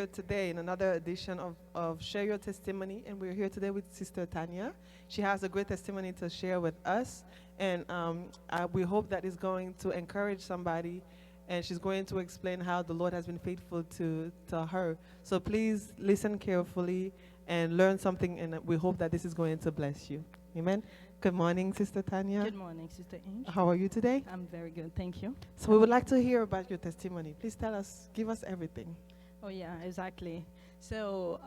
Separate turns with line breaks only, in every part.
here today in another edition of Share Your Testimony, and we're here today with Sister Tania. She has a great testimony to share with us, and we hope that is going to encourage somebody, and she's going to explain how the Lord has been faithful to her. So please listen carefully and learn something, and we hope that this is going to bless you. Amen. Good morning, Sister Tania.
Good morning, Sister Ange.
How are you today?
I'm very good, thank you.
So we would like to hear about your testimony. Please tell us, give us everything.
Oh yeah, exactly. So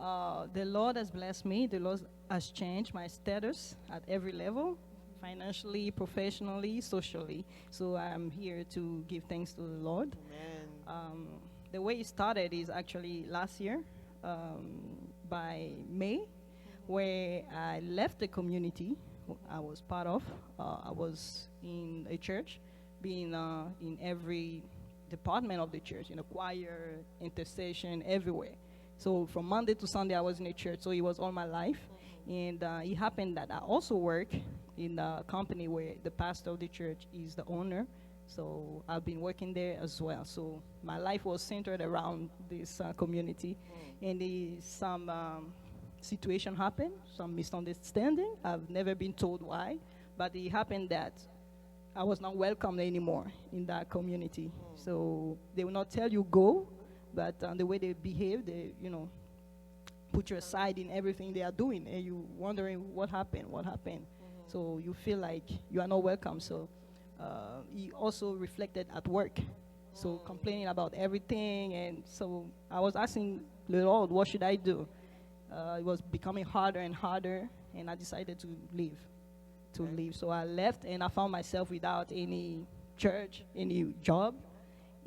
the Lord has blessed me. The Lord has changed my status at every level, financially, professionally, socially. So I'm here to give thanks to the Lord.
Amen.
The way it started is actually last year, by May, where I left the community I was part of. I was in a church, being in every department of the church, in a choir, intercession, everywhere. So from Monday to Sunday, I was in a church, so it was all my life. And it happened that I also work in a company where the pastor of the church is the owner. So I've been working there as well. So my life was centered around this community. And some situation happened, some misunderstanding. I've never been told why, but it happened that I was not welcome anymore in that community. So they will not tell you go, but the way they behave, they, put you aside in everything they are doing, and you wondering what happened. So you feel like you are not welcome. So it also reflected at work. So complaining about everything, and so I was asking the Lord, what should I do? It was becoming harder and harder, and I decided to leave. So I left, and I found myself without any church, any job.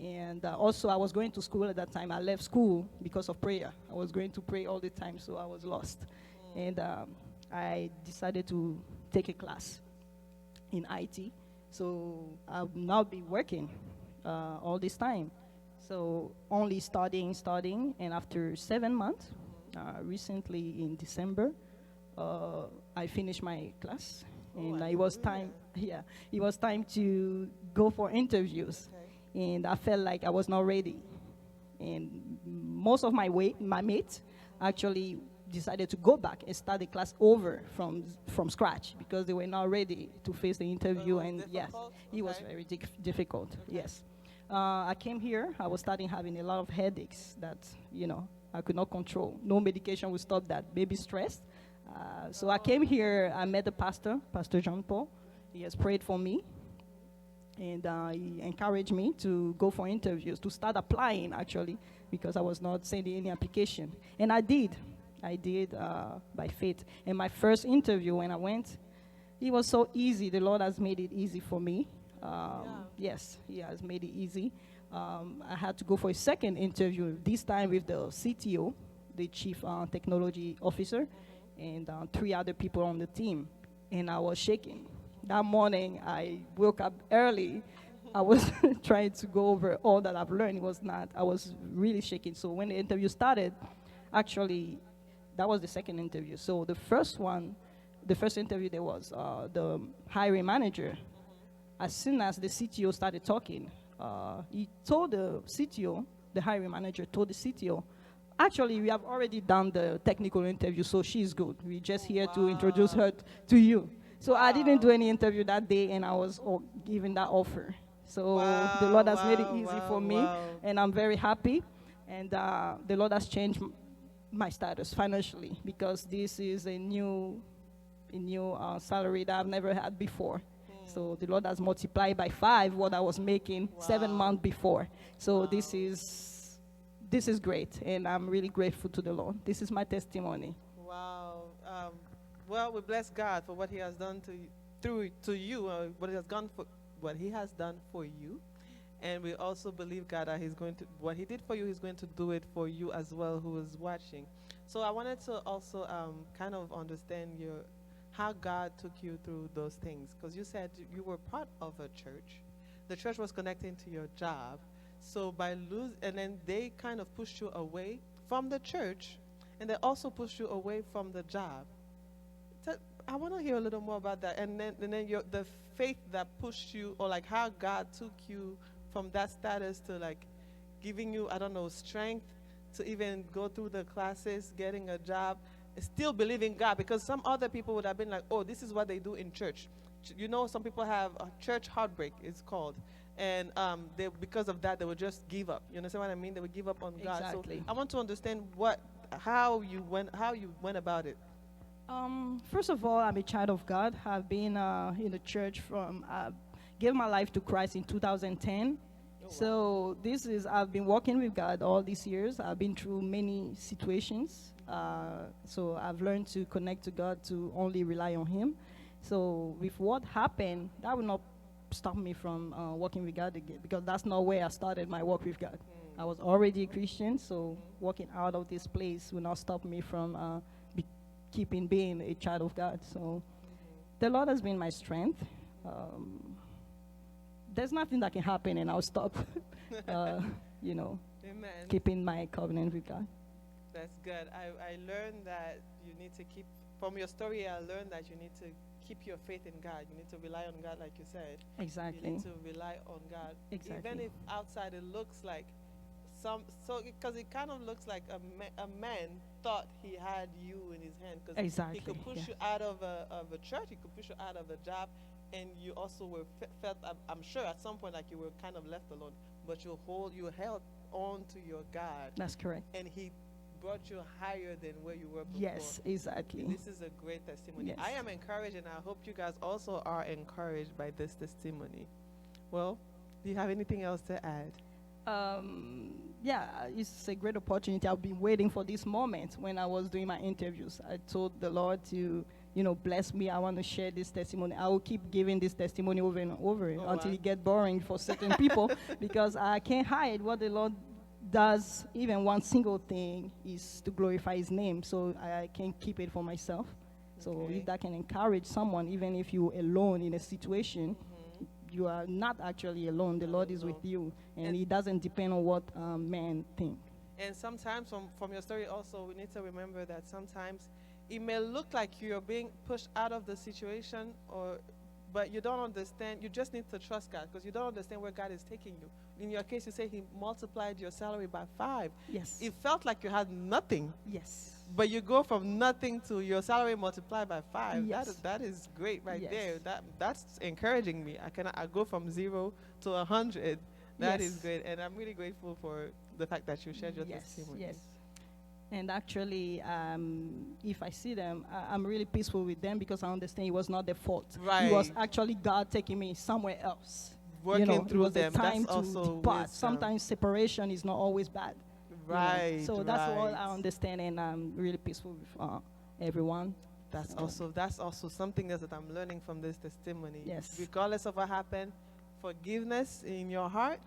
And also, I was going to school at that time. I left school because of prayer. I was going to pray all the time, so I was lost. And I decided to take a class in IT. So I've now been working all this time. So only studying, and after 7 months, recently in December, I finished my class, and it was time. Yeah, it was time to go for interviews, and I felt like I was not ready. And most of my mates actually decided to go back and start the class over from scratch because they were not ready to face the interview. And yes, it was very difficult. Yes, I came here. I was starting having a lot of headaches that I could not control. No medication would stop that. Maybe stress. So I came here. I met the pastor, Pastor Jean Paul. He has prayed for me, and he encouraged me to go for interviews, to start applying actually, because I was not sending any application. And I did by faith. And my first interview when I went, it was so easy. The Lord has made it easy for me. Yes, He has made it easy. I had to go for a second interview, this time with the CTO, the Chief Technology Officer, and 3 other people on the team. And I was shaking. That morning, I woke up early. I was trying to go over all that I've learned. I was really shaking. So when the interview started, actually, that was the second interview. So the first interview, there was the hiring manager. As soon as the CTO started talking, he told the CTO, the hiring manager told the CTO, actually, we have already done the technical interview, so she's good. We're just here to introduce her to you. So I didn't do any interview that day, and I was given that offer. So the Lord has made it easy for me, and I'm very happy. And the Lord has changed my status financially, because this is a new salary that I've never had before. So the Lord has multiplied by 5 what I was making 7 months before. So this is great, and I'm really grateful to the Lord. This is my testimony.
Wow. Well, we bless God for what He has done to you, what He has done for you, and we also believe God that what He did for you, He's going to do it for you as well, who is watching. So I wanted to also kind of understand how God took you through those things, because you said you were part of a church. The church was connecting to your job. So and then they kind of pushed you away from the church, and they also pushed you away from the job. I want to hear a little more about that, and then the faith that pushed you, or like how God took you from that status to like giving you, I don't know, strength to even go through the classes, getting a job, still believing God, because some other people would have been like, oh, this is what they do in church. You know, some people have a church heartbreak, it's called. And they, because of that, they would just give up. You understand what I mean? They would give up on God.
Exactly.
So I want to understand how you went about it.
First of all, I'm a child of God. I've been in the church gave my life to Christ in 2010.
wow.
So I've been walking with God all these years. I've been through many situations. So I've learned to connect to God, to only rely on Him. So with what happened, that will not stop me from walking with God again, because that's not where I started my walk with God. I was already a Christian, so walking out of this place will not stop me from keeping being a child of God. So the Lord has been my strength. There's nothing that can happen and I'll stop,
Amen.
keeping my covenant with God.
That's good. I learned that you need to keep, from your story, I learned that you need to keep your faith in God. You need to rely on God, like you said.
Exactly.
You need to rely on God.
Exactly.
Even if outside it looks like because it kind of looks like a man thought he had you in his hand, because
Exactly,
he could push you out of a church, he could push you out of a job, and you also felt, I'm sure at some point, like you were kind of left alone, but you held on to your God.
That's correct.
And He brought you higher than where you were before.
Yes, exactly.
This is a great testimony.
Yes.
I am encouraged, and I hope you guys also are encouraged by this testimony. Well, do you have anything else to add?
Yeah, it's a great opportunity. I've been waiting for this moment. When I was doing my interviews, I told the Lord to, bless me. I want to share this testimony. I will keep giving this testimony over and over until it gets boring for certain people, because I can't hide what the Lord does. Even one single thing is to glorify His name, so I can't keep it for myself. So if that can encourage someone, even if you're alone in a situation, you are not actually alone. The Lord is with you, and it doesn't depend on what men think.
And sometimes from your story also, we need to remember that sometimes it may look like you're being pushed out of the situation, but you don't understand. You just need to trust God, because you don't understand where God is taking you. In your case, you say He multiplied your salary by 5.
Yes.
It felt like you had nothing.
Yes.
But you go from nothing to your salary multiplied by 5.
Yes.
That is great right
Yes.
there. That's encouraging me. I go from 0 to 100. That is
Yes.
great, and I'm really grateful for the fact that you shared your testimony.
Yes. And actually, if I see them, I'm really peaceful with them, because I understand it was not their fault.
Right.
It was actually God taking me somewhere else.
Working through
it was
them.
a time
That's also
to depart.
wisdom.
Sometimes separation is not always bad.
Right.
So that's all
right.
I understand, and I'm really peaceful with everyone.
That's
So-
also something else that I'm learning from this testimony.
Yes.
Regardless of what happened, forgiveness in your heart,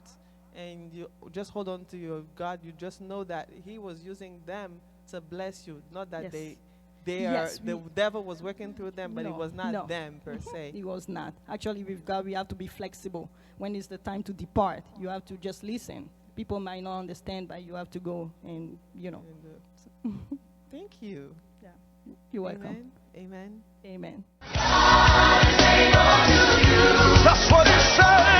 and you just hold on to your God. You just know that He was using them to bless you, not that
Yes.
the devil was working through them, but it was not
no.
them per se.
It was not. Actually, with God, we have to be flexible. When it's the time to depart, you have to just listen. People might not understand, but you have to go and.
Thank you.
Yeah. You're welcome.
Amen. Amen.
Amen.
That's what it says.